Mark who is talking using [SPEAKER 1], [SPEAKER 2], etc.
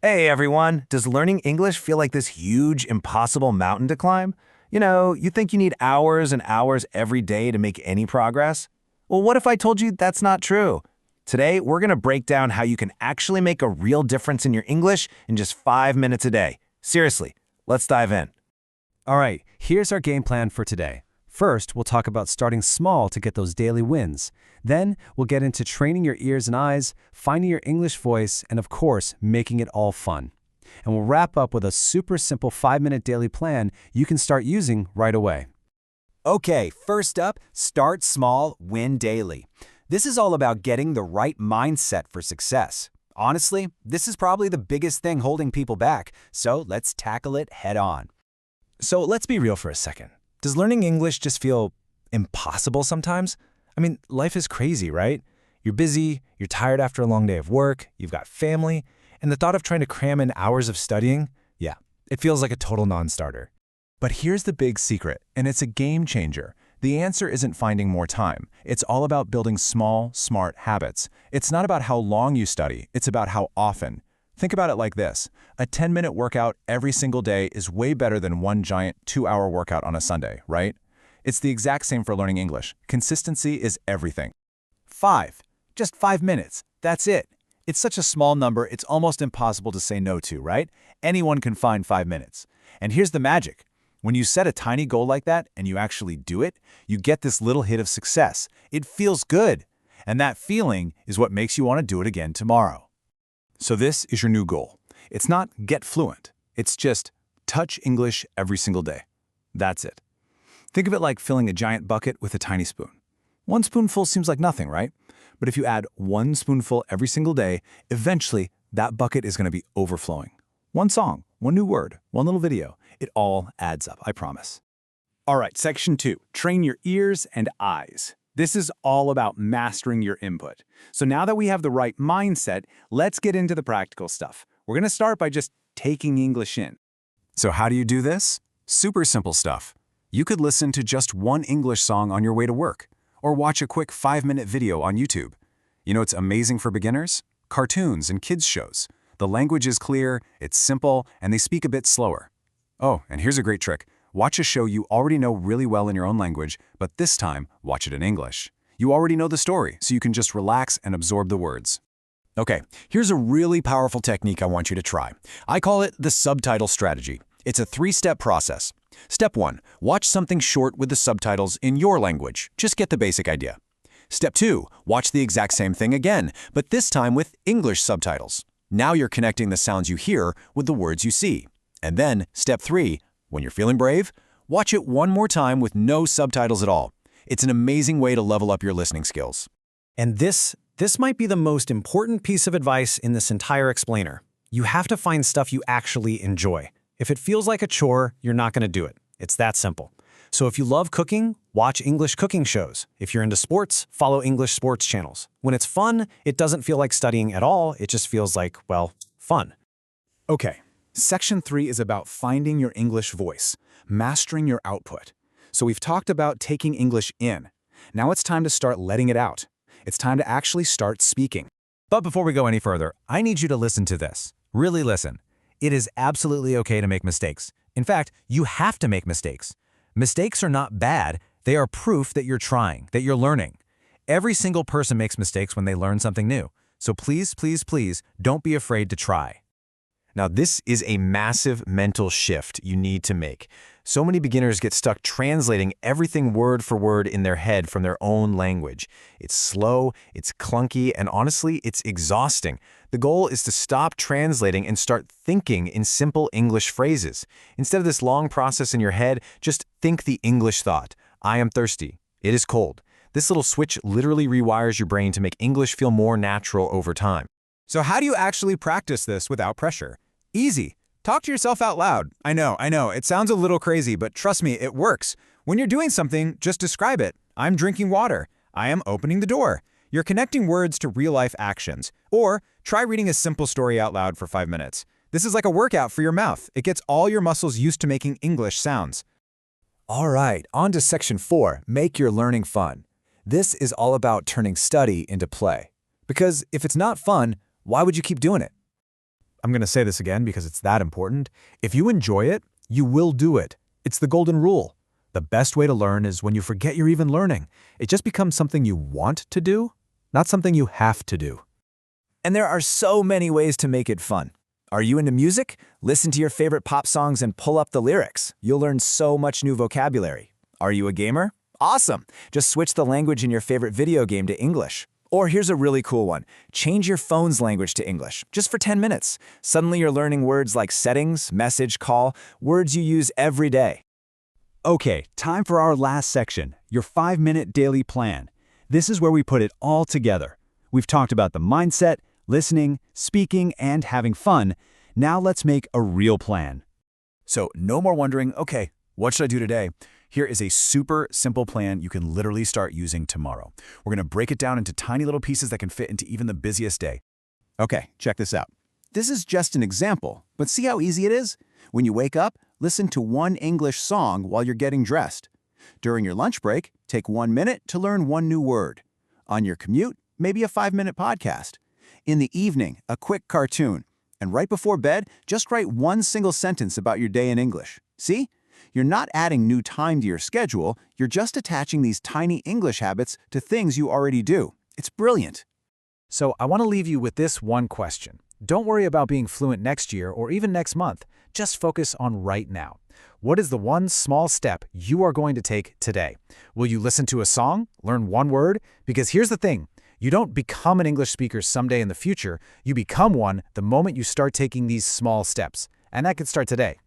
[SPEAKER 1] Hey everyone, does learning English feel like this huge, impossible mountain to climb? You think you need hours and hours every day to make any progress? Well, what if I told you that's not true? Today, we're going to break down how you can actually make a real difference in your English in just 5 minutes a day. Seriously, let's dive in.
[SPEAKER 2] All right, here's our game plan for today. First, we'll talk about starting small to get those daily wins. Then, we'll get into training your ears and eyes, finding your English voice, and of course, making it all fun. And we'll wrap up with a super simple 5-minute daily plan you can start using right away.
[SPEAKER 3] Okay, first up, start small, win daily. This is all about getting the right mindset for success. Honestly, this is probably the biggest thing holding people back, so let's tackle it head on.
[SPEAKER 4] So let's be real for a second. Does learning English just feel impossible sometimes? I mean, life is crazy, right? You're busy, you're tired after a long day of work, you've got family, and the thought of trying to cram in hours of studying, yeah, it feels like a total non-starter. But here's the big secret, and it's a game changer. The answer isn't finding more time. It's all about building small, smart habits. It's not about how long you study, it's about how often. Think about it like this. A 10-minute workout every single day is way better than one giant 2-hour workout on a Sunday, right? It's the exact same for learning English. Consistency is everything.
[SPEAKER 3] 5. Just 5 minutes. That's it. It's such a small number, it's almost impossible to say no to, right? Anyone can find 5 minutes. And here's the magic. When you set a tiny goal like that and you actually do it, you get this little hit of success. It feels good. And that feeling is what makes you want to do it again tomorrow.
[SPEAKER 5] So this is your new goal. It's not get fluent. It's just touch English every single day. That's it. Think of it like filling a giant bucket with a tiny spoon. One spoonful seems like nothing, right? But if you add one spoonful every single day, eventually that bucket is going to be overflowing. One song, one new word, one little video. It all adds up, I promise.
[SPEAKER 3] All right, section 2, train your ears and eyes. This is all about mastering your input. So now that we have the right mindset, let's get into the practical stuff. We're going to start by just taking English in.
[SPEAKER 5] So how do you do this? Super simple stuff. You could listen to just one English song on your way to work, or watch a quick 5-minute video on YouTube. You know what's amazing for beginners? Cartoons and kids shows. The language is clear, it's simple, and they speak a bit slower. Oh, and here's a great trick. Watch a show you already know really well in your own language, but this time, watch it in English. You already know the story, so you can just relax and absorb the words.
[SPEAKER 4] Okay, here's a really powerful technique I want you to try. I call it the subtitle strategy. It's a 3-step process. Step 1, watch something short with the subtitles in your language. Just get the basic idea. Step 2, watch the exact same thing again, but this time with English subtitles. Now you're connecting the sounds you hear with the words you see. And then, step 3, when you're feeling brave, watch it one more time with no subtitles at all. It's an amazing way to level up your listening skills.
[SPEAKER 2] And this might be the most important piece of advice in this entire explainer. You have to find stuff you actually enjoy. If it feels like a chore, you're not going to do it. It's that simple. So if you love cooking, watch English cooking shows. If you're into sports, follow English sports channels. When it's fun, it doesn't feel like studying at all. It just feels like, well, fun.
[SPEAKER 5] Okay, section 3 is about finding your English voice, mastering your output. So we've talked about taking English in. Now it's time to start letting it out. It's time to actually start speaking.
[SPEAKER 4] But before we go any further, I need you to listen to this. Really listen. It is absolutely okay to make mistakes. In fact, you have to make mistakes. Mistakes are not bad. They are proof that you're trying, that you're learning. Every single person makes mistakes when they learn something new. So please, please, please, don't be afraid to try. Now, this is a massive mental shift you need to make. So many beginners get stuck translating everything word for word in their head from their own language. It's slow, it's clunky, and honestly, it's exhausting. The goal is to stop translating and start thinking in simple English phrases. Instead of this long process in your head, just think the English thought. I am thirsty. It is cold. This little switch literally rewires your brain to make English feel more natural over time.
[SPEAKER 3] So how do you actually practice this without pressure? Easy. Talk to yourself out loud. I know, it sounds a little crazy, but trust me, it works. When you're doing something, just describe it. I'm drinking water. I am opening the door. You're connecting words to real-life actions. Or try reading a simple story out loud for 5 minutes. This is like a workout for your mouth. It gets all your muscles used to making English sounds.
[SPEAKER 4] All right, on to section 4, make your learning fun. This is all about turning study into play. Because if it's not fun, why would you keep doing it?
[SPEAKER 3] I'm going to say this again because it's that important. If you enjoy it, you will do it. It's the golden rule. The best way to learn is when you forget you're even learning. It just becomes something you want to do, not something you have to do.
[SPEAKER 1] And there are so many ways to make it fun. Are you into music? Listen to your favorite pop songs and pull up the lyrics. You'll learn so much new vocabulary. Are you a gamer? Awesome! Just switch the language in your favorite video game to English. Or here's a really cool one. Change your phone's language to English, just for 10 minutes. Suddenly you're learning words like settings, message, call, words you use every day.
[SPEAKER 3] Okay, time for our last section, your 5-minute daily plan. This is where we put it all together. We've talked about the mindset, listening, speaking, and having fun. Now let's make a real plan. So no more wondering, okay, what should I do today? Here is a super simple plan you can literally start using tomorrow. We're going to break it down into tiny little pieces that can fit into even the busiest day. Okay, check this out. This is just an example, but see how easy it is? When you wake up, listen to one English song while you're getting dressed. During your lunch break, take 1 minute to learn one new word. On your commute, maybe a 5-minute podcast. In the evening, a quick cartoon. And right before bed, just write one single sentence about your day in English. See? You're not adding new time to your schedule, you're just attaching these tiny English habits to things you already do. It's brilliant.
[SPEAKER 4] So I want to leave you with this one question. Don't worry about being fluent next year or even next month. Just focus on right now. What is the one small step you are going to take today? Will you listen to a song? Learn one word? Because here's the thing. You don't become an English speaker someday in the future. You become one the moment you start taking these small steps. And that can start today.